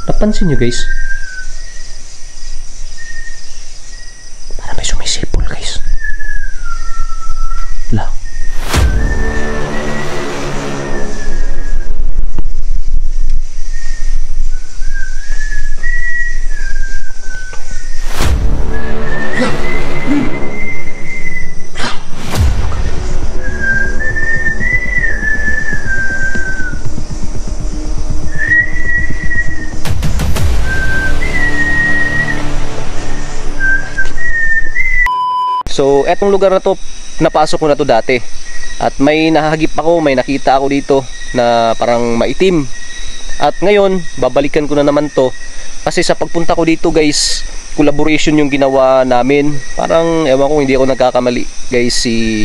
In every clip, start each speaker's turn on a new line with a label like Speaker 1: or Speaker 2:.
Speaker 1: Napansin nyo guys? Parang may sumisipol guys. La. So, etong lugar na to, napasok ko na to dati. At may nahagip ako, may nakita ako dito na parang maitim. At ngayon, babalikan ko na naman to. Kasi sa pagpunta ko dito guys, collaboration yung ginawa namin. Parang, ewan ko, hindi ako nagkakamali guys, si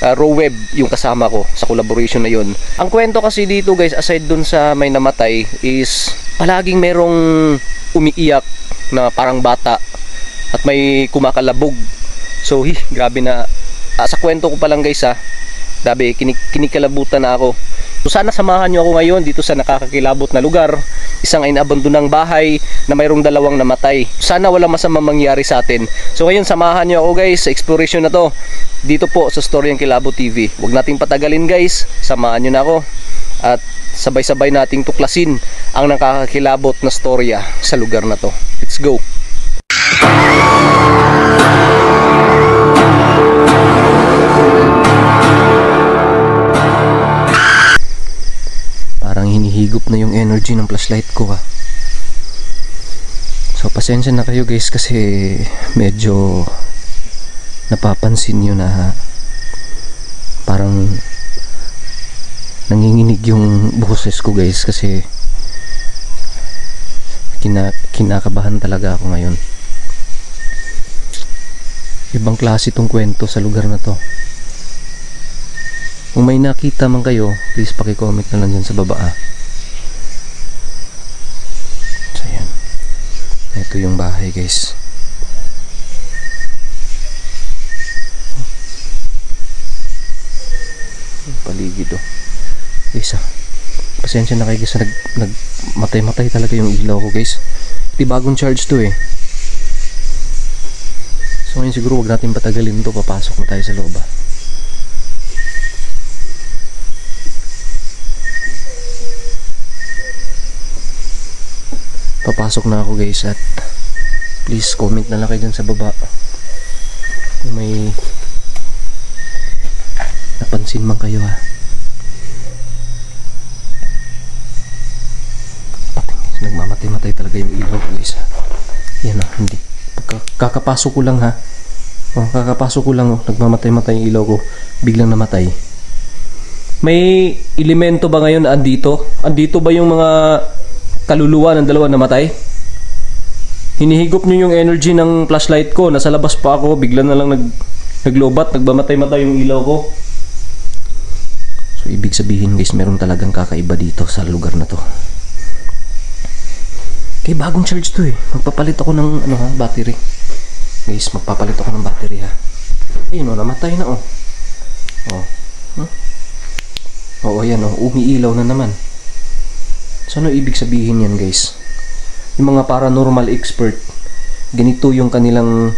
Speaker 1: Roweb yung kasama ko sa collaboration na yun. Ang kwento kasi dito guys, aside dun sa may namatay, is palaging merong umiiyak na parang bata. At may kumakalabog. So, grabe na. Sa kwento ko pa lang guys grabe, kinikalabutan na ako. So, sana samahan nyo ako ngayon dito sa nakakakilabot na lugar. Isang inabandonang bahay na mayroong dalawang namatay. Sana walang masamang mangyari sa atin. So, ngayon samahan nyo ako guys sa exploration na to. Dito po sa Storyang Kilabot TV. Huwag nating patagalin guys. Samahan nyo na ako. At sabay-sabay nating tuklasin ang nakakakilabot na storya sa lugar na to. Let's go! Parang hinihigop na yung energy ng flashlight ko So pasensya na kayo guys kasi medyo napapansin nyo na parang nanginginig yung boses ko guys kasi kinakabahan talaga ako ngayon. Ibang klase itong kwento sa lugar na to. Kung may nakita man kayo, please paki-comment na lang dyan sa baba So yan. Ito yung bahay guys. Paligid guys pasensya na kayo guys, nagmatay-matay talaga yung ilaw ko guys. Di bagong charge to So ngayon siguro wag natin patagalin to, papasok na tayo sa loob Papasok na ako guys at please comment na lang kayo dyan sa baba kung may napansin man kayo Nagmamatay-matay talaga yung ilaw ko guys Yan hindi. Kakapasok ko lang kakapasok ko lang nagmamatay-matay yung ilaw ko, biglang namatay. May elemento ba ngayon andito? Andito ba yung mga kaluluwa ng dalawa namatay? Hinihigop nyo yung energy ng flashlight ko. Nasa labas pa ako, bigla na lang naglobat, nagmamatay-matay yung ilaw ko. So ibig sabihin guys, meron talagang kakaiba dito sa lugar na to. Okay, bagong charge to Magpapalit ako ng battery. Guys, magpapalit ako ng battery Ayun namatay na ayan umiilaw na naman. So ano ibig sabihin yan guys? Yung mga paranormal expert, ganito yung kanilang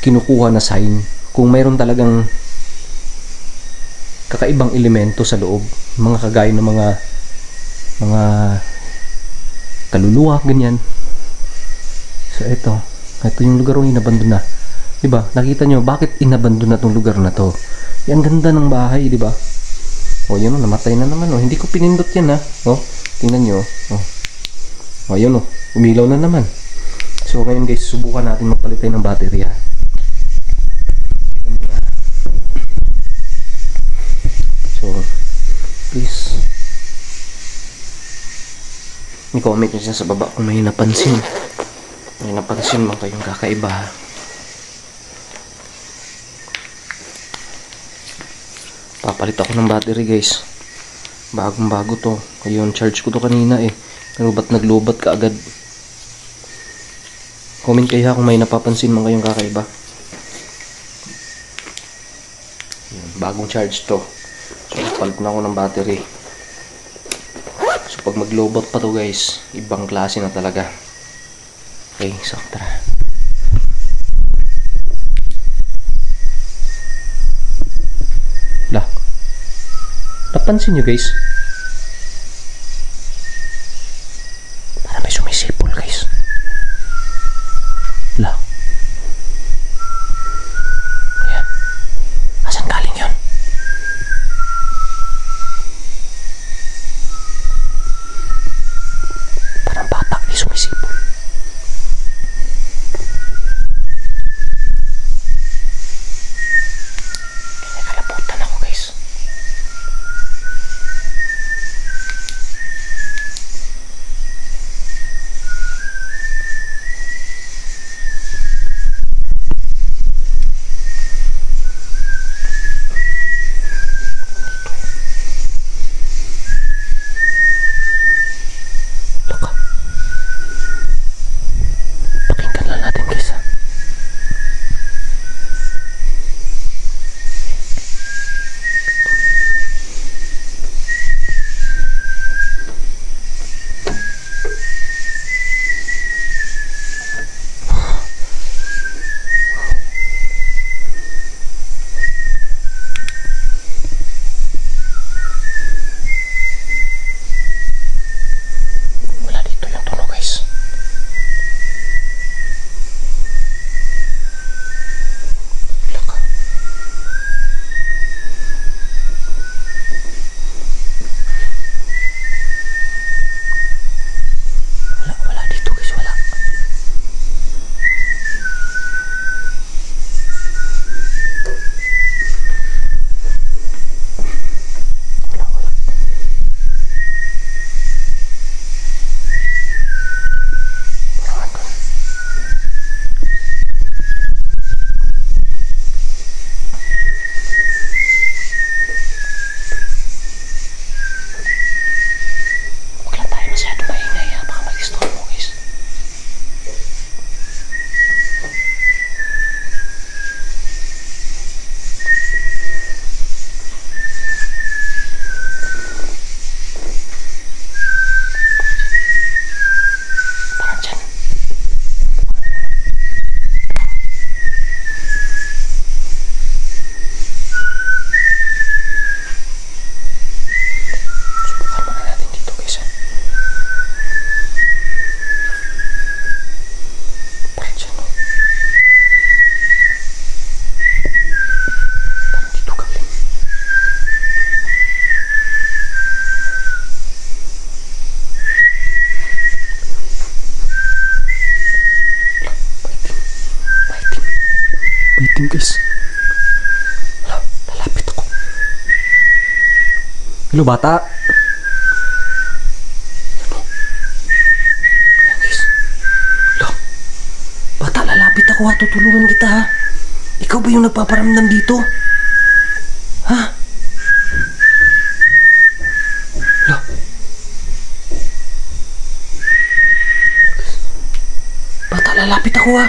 Speaker 1: kinukuha na sign kung mayroon talagang kakaibang elemento sa loob, mga kagaya ng mga kaluluwa, ganyan. So ito yung lugar yung inabandon na. Diba? Nakita nyo bakit inabandon na tong lugar na to? Yan ganda ng bahay, diba? Yun namatay na naman Hindi ko pinindot yan tingnan nyo yun umilaw na naman. So ngayon guys, subukan natin magpalit tayo ng battery So please i-comment nyo sa baba kung may napansin man kayong kakaiba Papalit ako ng battery guys. Bagong bago to. Ayun, charge ko to kanina Pero ba't naglobat ka agad? Comment kayo kung may napapansin man kayong kakaiba. Ayun, bagong charge to. So palit na ako ng battery. So pag mag-lowback pa to guys, ibang klase na talaga. Okay, so tara. Lah, napansin nyo guys? Parang may sumisipol guys. Lah, ayan. Asan galing yun? Parang bata di sumisipol. Kalabutan ako guys. Loka. Pakinggan lang natin guys ha. Wala dito yung tunog guys. Loka. Wala dito guys, wala. Wala. Parang andun. Huwag lang tayo masyado maingay ha, baka mag-disturb mo guys. Parang dyan. Subukan muna natin dito guys ha. Parang dyan no. Parang dito galing. Maitim guys. Hala, lalapit ako. Hello bata. Ano? Ayan guys. Hala, bata lalapit ako ha. Tutulungan kita ha. Ikaw ba yung nagpaparamdam dito? Ha? Hala. Bata lalapit ako ha.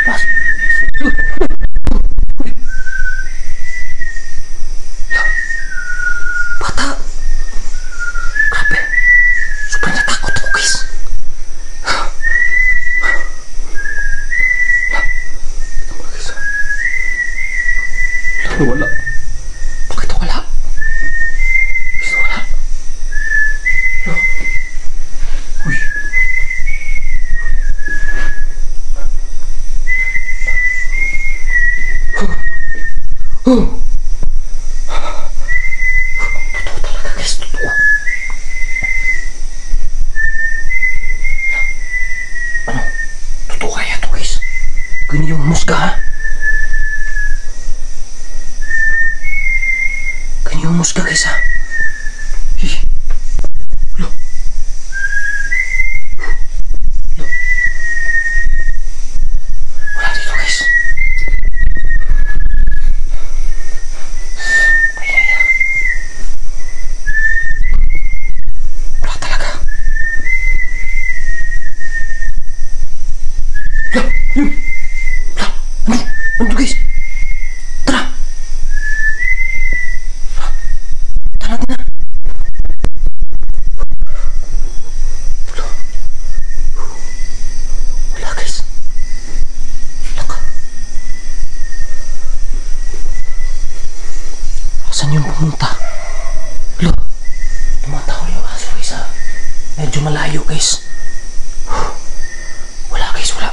Speaker 1: Pas. Bata. Grabe. Sobrang natakot ako guys. Wala. Bakit wala? Guys, wala. Uy. Totoo talaga guys, totoo. Ano? Totoo kaya to guys? Ganyan yung musga ha? Ganyan yung musga guys ha? Lo. Lo. Wala dito guys. Wala talaga. Yun! Ano? Ano guys? Tara! Tara natin na! yung pumunta? Lo, tumatawal yung aso guys ha. Medyo malayo guys. Wala guys, wala.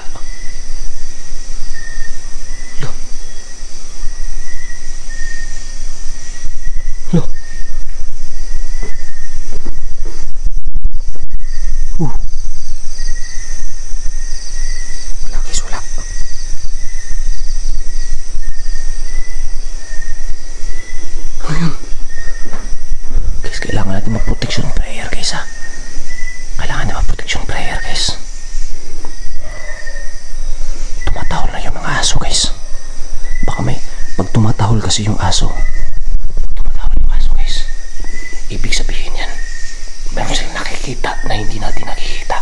Speaker 1: Lo. Lo. Wala guys, wala. Ano yun? Guys, kailangan natin mag-protection prayer guys ha. Kailangan natin mag-protection prayer guys. Tumatahol na yung mga aso guys. Baka may, pag tumatahol kasi yung aso, guys, ibig sabihin yan, meron silang nakikita na hindi natin nakikita.